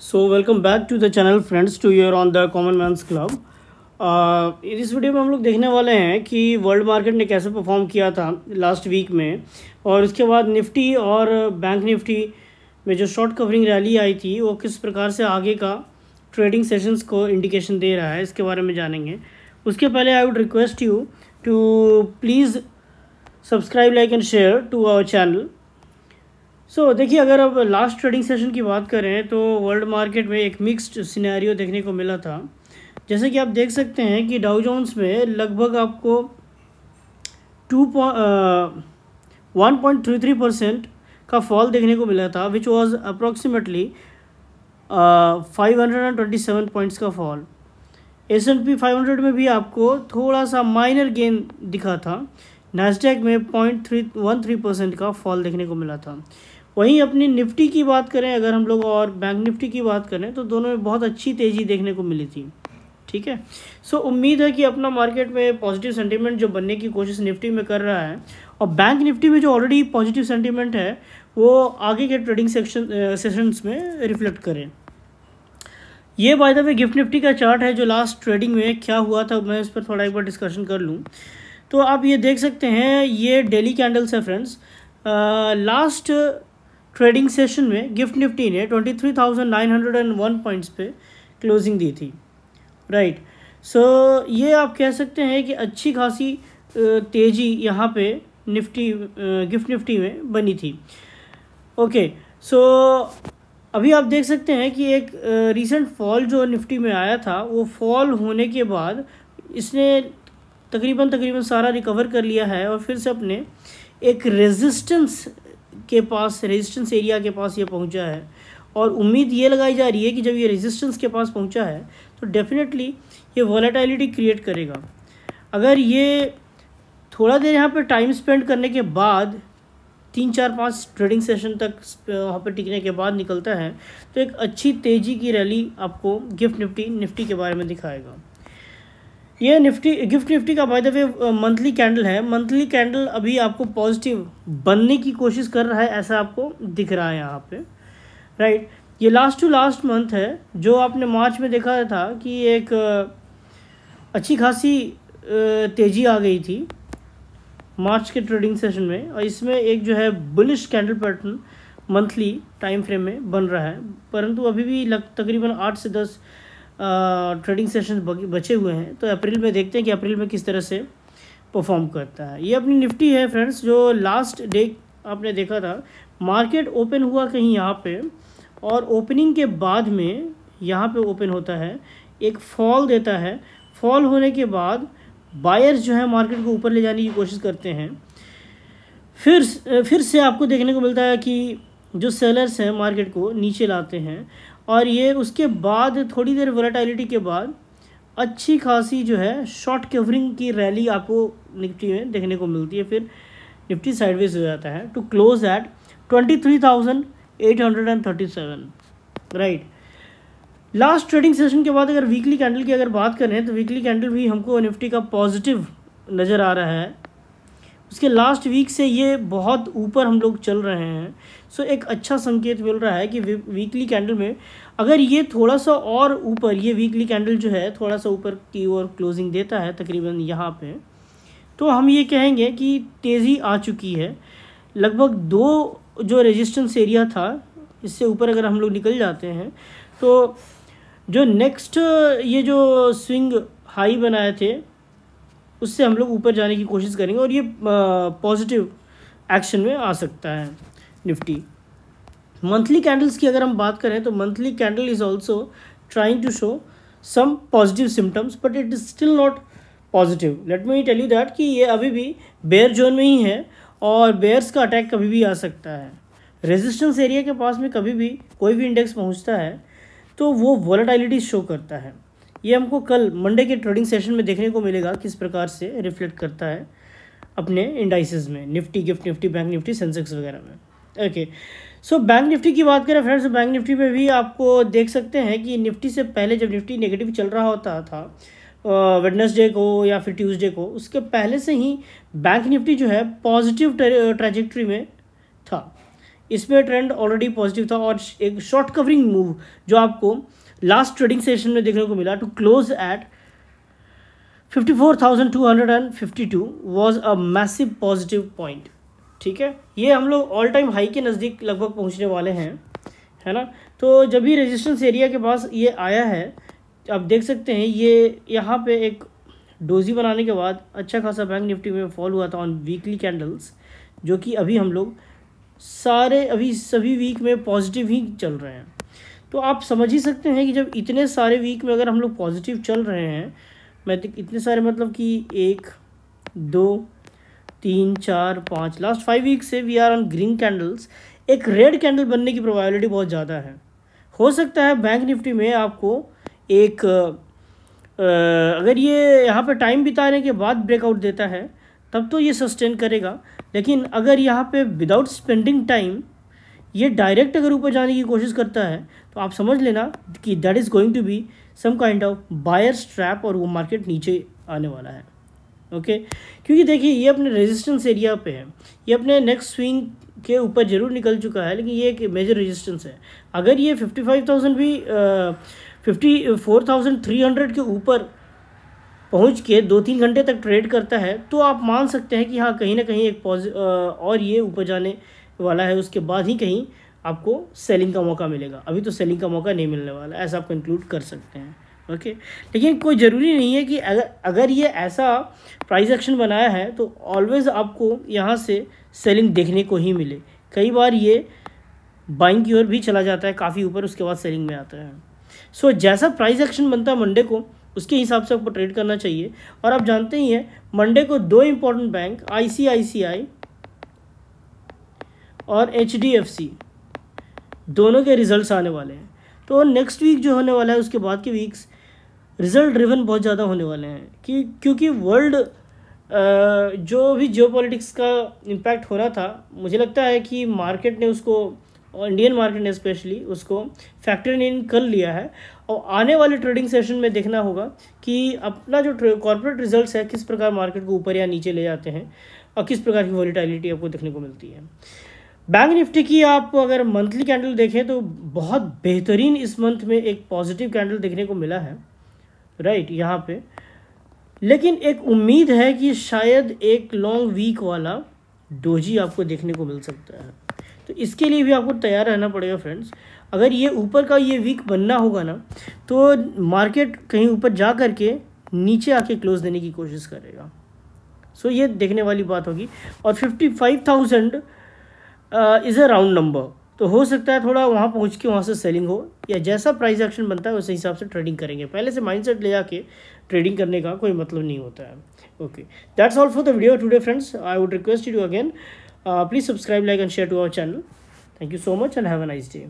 So welcome back to the channel friends to your on the common man's club. इस video में हम लोग देखने वाले हैं कि वर्ल्ड मार्केट ने कैसे परफॉर्म किया था लास्ट वीक में, और उसके बाद निफ्टी और बैंक निफ्टी में जो शॉर्ट कवरिंग रैली आई थी वो किस प्रकार से आगे का ट्रेडिंग सेशंस को इंडिकेशन दे रहा है, इसके बारे में जानेंगे। उसके पहले I would request you to please subscribe, like and share to our channel. देखिए, अगर अब लास्ट ट्रेडिंग सेशन की बात करें तो वर्ल्ड मार्केट में एक मिक्स्ड सिनेरियो देखने को मिला था। जैसे कि आप देख सकते हैं कि डाउ जोन्स में लगभग आपको 1.33% का फॉल देखने को मिला था, विच वाज अप्रॉक्सीमेटली 527 पॉइंट्स का फॉल। S&P 500 में भी आपको थोड़ा सा माइनर गेन दिखा था। नैस्डैक में 0.13% का फॉल देखने को मिला था। वहीं अपनी निफ्टी की बात करें अगर हम लोग, और बैंक निफ्टी की बात करें, तो दोनों में बहुत अच्छी तेज़ी देखने को मिली थी। ठीक है, उम्मीद है कि अपना मार्केट में पॉजिटिव सेंटीमेंट जो बनने की कोशिश निफ्टी में कर रहा है, और बैंक निफ्टी में जो ऑलरेडी पॉजिटिव सेंटीमेंट है वो आगे के ट्रेडिंग सेशंस में रिफ्लेक्ट करें। ये by the way gift Nifty का चार्ट है जो लास्ट ट्रेडिंग में क्या हुआ था, मैं इस पर थोड़ा एक बार डिस्कशन कर लूँ। तो आप ये देख सकते हैं, ये डेली कैंडल्स है फ्रेंड्स। लास्ट ट्रेडिंग सेशन में गिफ्ट निफ्टी ने 23,901 पॉइंट्स पे क्लोजिंग दी थी, राइट। ये आप कह सकते हैं कि अच्छी खासी तेज़ी यहाँ पे गिफ्ट निफ्टी में बनी थी। ओके, अभी आप देख सकते हैं कि एक रीसेंट फॉल जो निफ्टी में आया था, वो फॉल होने के बाद इसने तकरीबन सारा रिकवर कर लिया है और फिर से अपने एक रेजिस्टेंस एरिया के पास ये पहुंचा है। और उम्मीद ये लगाई जा रही है कि जब ये रेजिस्टेंस के पास पहुंचा है तो डेफिनेटली ये वॉलेटिलिटी क्रिएट करेगा। अगर ये थोड़ा देर यहाँ पे टाइम स्पेंड करने के बाद 3-4-5 ट्रेडिंग सेशन तक वहाँ पर टिकने के बाद निकलता है तो एक अच्छी तेज़ी की रैली आपको गिफ्ट निफ्टी के बारे में दिखाएगा। ये गिफ्ट निफ्टी का by the way monthly candle है। मंथली कैंडल अभी आपको पॉजिटिव बनने की कोशिश कर रहा है, ऐसा आपको दिख रहा है यहाँ पे, राइट। ये लास्ट टू लास्ट मंथ है, जो आपने मार्च में देखा था कि एक अच्छी खासी तेज़ी आ गई थी मार्च के ट्रेडिंग सेशन में, और इसमें एक जो है bullish candle pattern monthly time frame में बन रहा है। परंतु अभी भी तकरीबन 8 से 10 ट्रेडिंग सेशन बचे हुए हैं, तो अप्रैल में देखते हैं कि अप्रैल में किस तरह से परफॉर्म करता है। ये अपनी निफ्टी है फ्रेंड्स, जो लास्ट डे आपने देखा था मार्केट ओपन हुआ कहीं यहाँ पे, और ओपनिंग के बाद में यहाँ पे ओपन होता है, एक फॉल देता है। फॉल होने के बाद बायर्स जो है मार्केट को ऊपर ले जाने की कोशिश करते हैं। फिर से आपको देखने को मिलता है कि जो सेलर्स हैं मार्केट को नीचे लाते हैं, और ये उसके बाद थोड़ी देर वोलेटिलिटी के बाद अच्छी खासी जो है शॉर्ट कवरिंग की रैली आपको निफ्टी में देखने को मिलती है। फिर निफ्टी साइडवेज हो जाता है to close at 23,837, right. Last trading session के बाद अगर वीकली कैंडल की अगर बात करें तो वीकली कैंडल भी हमको निफ्टी का पॉजिटिव नज़र आ रहा है। उसके लास्ट वीक से ये बहुत ऊपर हम लोग चल रहे हैं। एक अच्छा संकेत मिल रहा है कि वीकली कैंडल में अगर ये थोड़ा सा और ऊपर, ये वीकली कैंडल जो है थोड़ा सा ऊपर की ओर क्लोजिंग देता है तकरीबन यहाँ पे, तो हम ये कहेंगे कि तेज़ी आ चुकी है। लगभग 2 जो रेजिस्टेंस एरिया था, इससे ऊपर अगर हम लोग निकल जाते हैं तो जो नेक्स्ट ये जो स्विंग हाई बनाए थे उससे हम लोग ऊपर जाने की कोशिश करेंगे, और ये पॉजिटिव एक्शन में आ सकता है निफ्टी। मंथली कैंडल्स की अगर हम बात करें तो monthly candle is also trying to show some positive symptoms, but it is still not positive. Let me tell you that कि ये अभी भी बेयर जोन में ही है, और बेयर्स का अटैक कभी भी आ सकता है। रेजिस्टेंस एरिया के पास में कभी भी कोई भी इंडेक्स पहुंचता है तो वो वॉलेटिलिटी शो करता है। ये हमको कल मंडे के ट्रेडिंग सेशन में देखने को मिलेगा किस प्रकार से रिफ्लेक्ट करता है अपने इंडाइसेस में, Nifty, gift Nifty, bank Nifty, Sensex वगैरह में। ओके, बैंक निफ्टी की बात करें फ्रेंड्स, बैंक निफ्टी में भी आपको देख सकते हैं कि निफ्टी से पहले जब निफ्टी नेगेटिव चल रहा होता था वेडनेसडे को या फिर ट्यूसडे को, उसके पहले से ही बैंक निफ्टी जो है पॉजिटिव ट्रैजेक्टरी में था। इसमें ट्रेंड ऑलरेडी पॉजिटिव था और एक शॉर्ट कवरिंग मूव जो आपको लास्ट ट्रेडिंग सेशन में देखने को मिला to close at 54,252 was a massive positive point. ठीक है, ये हम लोग ऑल टाइम हाई के नज़दीक लगभग पहुंचने वाले हैं, है ना। तो जब भी रेजिस्टेंस एरिया के पास ये आया है, आप देख सकते हैं ये यहाँ पे एक डोजी बनाने के बाद अच्छा खासा बैंक निफ्टी में फॉल हुआ था ऑन वीकली कैंडल्स, जो कि अभी हम लोग अभी सभी वीक में पॉजिटिव ही चल रहे हैं। तो आप समझ ही सकते हैं कि जब इतने सारे वीक में अगर हम लोग पॉजिटिव चल रहे हैं, मैं इतने सारे मतलब कि 1 2 3 4 5 लास्ट 5 वीक से we are on green candles. एक रेड कैंडल बनने की प्रोबेबिलिटी बहुत ज़्यादा है। हो सकता है बैंक निफ्टी में आपको एक अगर ये यहाँ पे टाइम बिताने के बाद ब्रेकआउट देता है तब तो ये सस्टेन करेगा, लेकिन अगर यहाँ पे विदाउट स्पेंडिंग टाइम ये डायरेक्ट अगर ऊपर जाने की कोशिश करता है तो आप समझ लेना कि that is going to be some kind of buyers trap और वो मार्केट नीचे आने वाला है। ओके, क्योंकि देखिए ये अपने रेजिस्टेंस एरिया पे है, ये अपने नेक्स्ट स्विंग के ऊपर जरूर निकल चुका है, लेकिन ये एक मेजर रेजिस्टेंस है। अगर ये 55,000 भी 54,300 के ऊपर पहुंच के 2-3 घंटे तक ट्रेड करता है तो आप मान सकते हैं कि हाँ कहीं ना कहीं एक और ये ऊपर जाने वाला है, उसके बाद ही कहीं आपको सेलिंग का मौका मिलेगा। अभी तो सेलिंग का मौका नहीं मिलने वाला, ऐसा आप कंक्लूड कर सकते हैं। ओके, लेकिन कोई ज़रूरी नहीं है कि अगर ये ऐसा प्राइस एक्शन बनाया है तो ऑलवेज़ आपको यहाँ से सेलिंग देखने को ही मिले। कई बार ये बाइंग की ओर भी चला जाता है काफ़ी ऊपर, उसके बाद सेलिंग में आता है। सो जैसा प्राइस एक्शन बनता है मंडे को, उसके हिसाब से आपको ट्रेड करना चाहिए। और आप जानते ही हैं मंडे को 2 इंपॉर्टेंट बैंक ICICI और HDFC दोनों के रिजल्ट्स आने वाले हैं। तो नेक्स्ट वीक जो होने वाला है उसके बाद के वीक्स रिजल्ट ड्रिवन बहुत ज़्यादा होने वाले हैं क्योंकि वर्ल्ड जो भी जियोपॉलिटिक्स का इम्पैक्ट हो रहा था, मुझे लगता है कि मार्केट ने उसको, इंडियन मार्केट ने स्पेशली उसको फैक्टर इन कर लिया है। और आने वाले ट्रेडिंग सेशन में देखना होगा कि अपना जो कॉर्पोरेट रिजल्ट्स है किस प्रकार मार्केट को ऊपर या नीचे ले जाते हैं और किस प्रकार की वॉलीटाइलिटी आपको देखने को मिलती है। बैंक निफ्टी की आप अगर मंथली कैंडल देखें तो बहुत बेहतरीन इस मंथ में एक पॉजिटिव कैंडल देखने को मिला है, राइट यहाँ पे। लेकिन एक उम्मीद है कि शायद एक लॉन्ग वीक वाला डोजी आपको देखने को मिल सकता है। तो इसके लिए भी आपको तैयार रहना पड़ेगा फ्रेंड्स। अगर ये ऊपर का ये वीक बनना होगा ना तो मार्केट कहीं ऊपर जा करके नीचे आके क्लोज देने की कोशिश करेगा। सो ये देखने वाली बात होगी। और 55,000 इज़ अ राउंड नंबर, तो हो सकता है थोड़ा वहाँ पहुँच के वहाँ से सेलिंग हो, या जैसा प्राइस एक्शन बनता है उस हिसाब से ट्रेडिंग करेंगे। पहले से माइंडसेट ले जाके ट्रेडिंग करने का कोई मतलब नहीं होता है। Okay, that's all for the video today friends. I would request you again, please subscribe, like and share to our channel. Thank you so much and have a nice day.